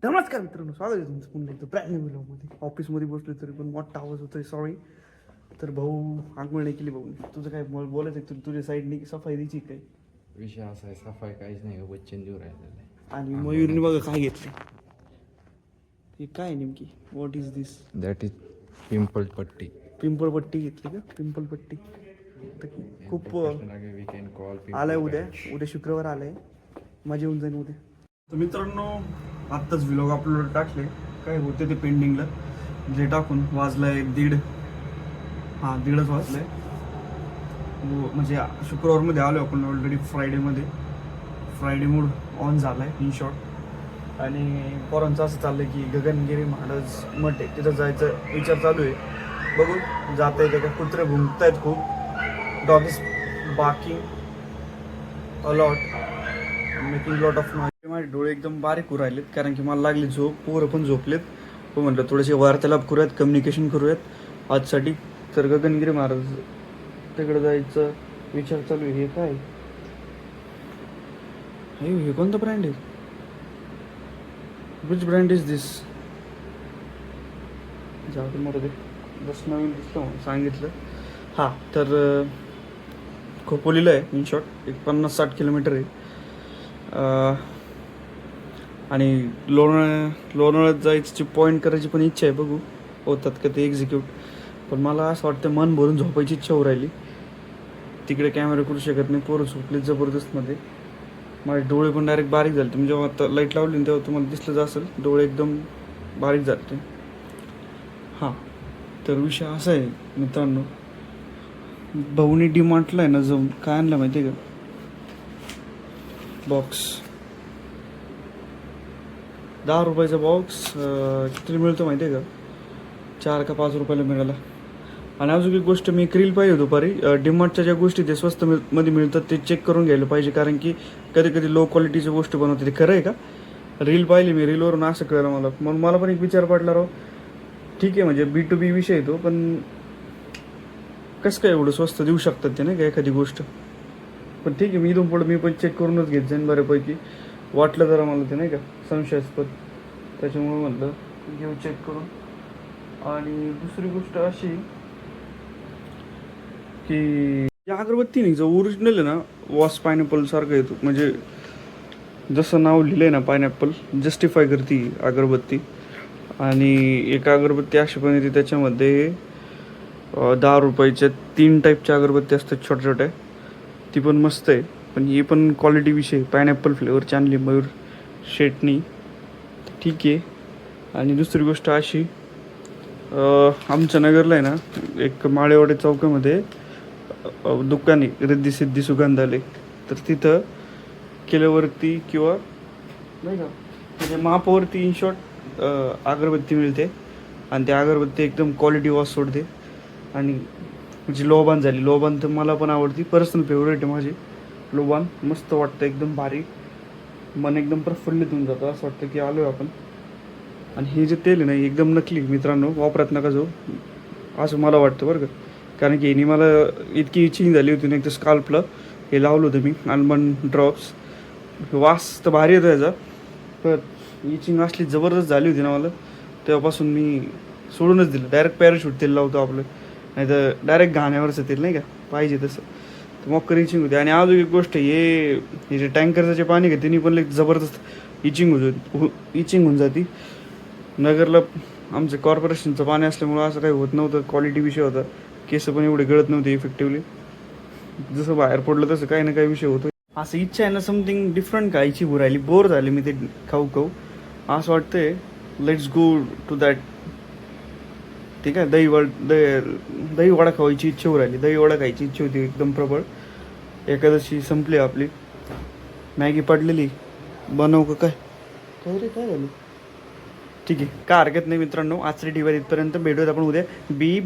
नमस्कार मित्रांनो, स्वागत आहे तुमचं पुन्हा एकदा ब्रँड न्यू व्हिडिओमध्ये. ऑफिसमध्ये बसले तरी पण मोठा आवाज होतोय, सॉरी. तर भाऊ आंघोळ नाही केली. भाऊ तुझं काय बोलायचं आहे? तुझ्या साईडनी सफाई द्यायची काय? विषय असा आहे, सफाई काहीच नाही, वचन देऊ राहिलेलं आहे. आणि मयूरने बघा काय घेतलं. हे काय नेमकी? What is this? That is pimple पट्टी. पिंपल पट्टी घेतली का? पिंपल पट्टी खूप वी कॅन कॉल आलाय. उद्या शुक्रवार आलाय, मजा येऊन जाईल उद्या. तर मित्रांनो, आत्ताच व्लॉग अपलोड टाकले. काय होते ते पेंडिंगला जे टाकून वाजलाय 1:30 वाजलाय. म्हणजे शुक्रवारमध्ये आलो आपण ऑलरेडी. फ्रायडे मूड ऑन झालाय इन शॉर्ट. आणि पोरांचं असं चाललंय की गगनगिरी महाराज मठ आहे, तिथं जायचं विचार चालू आहे. बघू जाता येते का. कुत्रे भुंकतायत खूप, dog is barking a lot, making lot of noise. माझे डोळे एकदम बारीक होऊ राहिलेत कारण की मला लागली झोप. पोरं पण झोपलेत. पण म्हटलं थोडेसे वार्तालाप करूयात, कम्युनिकेशन करूयात आजसाठी. तर गगनगिरी महाराज तिकडे जायचं विचार चालू आहे. हे काय हे कोणतं ब्रँड आहे? विच ब्रँड इज दिस? जाऊ मला ते जस्ट नवीन दिसलं म्हणून सांगितलं. हां, तर खोपोलीला आहे इन शॉर्ट. एक 50-60 किलोमीटर आहे. आणि लोणावळ्यात जायची पॉईंट करायची पण इच्छा आहे. बघू होतात का ते एक्झिक्यूट. पण मला असं वाटतं मन भरून झोपायची इच्छा होऊ राहिली. तिकडे कॅमेरा करू शकत नाही, पोरं झोपले जबरदस्तमध्ये. माझे डोळे पण डायरेक्ट बारीक झाले. तुम्ही जेव्हा आता लाईट लावली तेव्हा तुम्हाला दिसलंच असेल, डोळे एकदम बारीक झाले. हां, तर विषय असा आहे मित्रांनो, भाऊनी डीमार्टला आहे ना जाऊन काय आणलं माहिती आहे का? बॉक्स 10 रुपयाचा बॉक्स किती मिळतो माहिती आहे का? 4 का 5 रुपयाला मिळाला. आणि अजून एक गोष्ट, मी एक रील पाहिजे दुपारी. डीमार्टच्या ज्या गोष्टी ते स्वस्त मध्ये मिळतात ते चेक करून घ्यायला पाहिजे, कारण की कधी कधी लो क्वालिटीच्या गोष्टी बनवते. ते खरं आहे का? रील पाहिली मी, रीलवरून असं कळलं मला. म्हणून मला पण एक विचार पडला, राव ठीक आहे म्हणजे B2B विषय येतो, पण कसं काय एवढं स्वस्त देऊ शकतात ते नाही का एखादी गोष्ट. पण ठीक आहे, मी इथून पुढं मी पण चेक करूनच घेत जाईन बऱ्यापैकी. वाटलं जरा मला ते नाही का संशयास्पद, त्याच्यामुळं म्हटलं घेऊ चेक करून. आणि दुसरी गोष्ट अशी की या अगरबत्ती नाही, जो ओरिजिनल आहे ना, वॉस पायनॅपल सारखं येतो. म्हणजे जसं नाव लिहिलं आहे ना पायनॅपल, जस्टिफाय करते अगरबत्ती. आणि एक अगरबत्ती अशी पण येते, त्याच्यामध्ये 10 रुपयाच्या 3 टाईपच्या अगरबत्ती असतात छोट्या छोट्या. ती पण मस्त आहे. पण ही पण क्वालिटी विषय, पायनॅपल फ्लेवरची आणली मयूर शेटनी, ठीक आहे. आणि दुसरी गोष्ट अशी, आमच्या नगरला आहे ना एक माळेवाडी चौकामध्ये दुकान आहे, रिद्धी सिद्धी सुगंधालय. तर तिथं किलोवरती किंवा नाही का म्हणजे मापावरती इन शॉर्ट अगरबत्ती मिळते. आणि त्या अगरबत्ती एकदम क्वालिटी वॉस सोडते. आणि म्हणजे लोबान झाली. लोबान तर मला पण आवडती, पर्सनल फेवरेट आहे माझी लोबान. मस्त वाटतं, एकदम भारी. मन एकदम प्रफुल्लित होऊन जातं, असं वाटतं की आलो आपण. आणि हे जे तेल आहे ना एकदम नकली मित्रांनो, वापरत नका जाऊ असं मला वाटतं बरं का. कारण की हिने मला इतकी इचिंग झाली होती ना, एक तर स्काल्पला हे लावलं होतं मी आल्मंड ड्रॉप्स. वास तर भारी येतो याचा, पण इचिंग असली जबरदस्त झाली होती ना मला, तेव्हापासून मी सोडूनच दिलं. डायरेक्ट पॅराशूट तेल लावतो आपलं, नाही तर डायरेक्ट घाण्यावरचं तेल नाही का पाहिजे तसं. तर मग इचिंग होते. आणि अजून एक गोष्ट, हे जे टँकरचं जे पाणी का त्यांनी पण जबरदस्त इचिंग होऊन जाते. नगरला आमचं कॉर्पोरेशनचं पाणी असल्यामुळं असं काही होत नव्हतं, क्वालिटी विषय होता. केस पण एवढे गळत नव्हते इफेक्टिवली. जसं बाहेर पडलं तसं काही ना काही विषय होतो. असं इच्छा आहे ना समथिंग डिफरंट खायची राहिली. बोर झाली मी ते खाऊ असं वाटतंय. Let's go to that. ठीक आहे, दही वडा खावायची इच्छा होऊ राहिली. दही वडा खायची इच्छा होती एकदम प्रबळ. एकादशी संपली आपली. मॅगी पडलेली, बनवू का काय? काय रे, काय झालं? ठीक आहे, काय हरकत नाही मित्रांनो. आजची टीव्ही इथपर्यंत. भेटूयात आपण उद्या. बी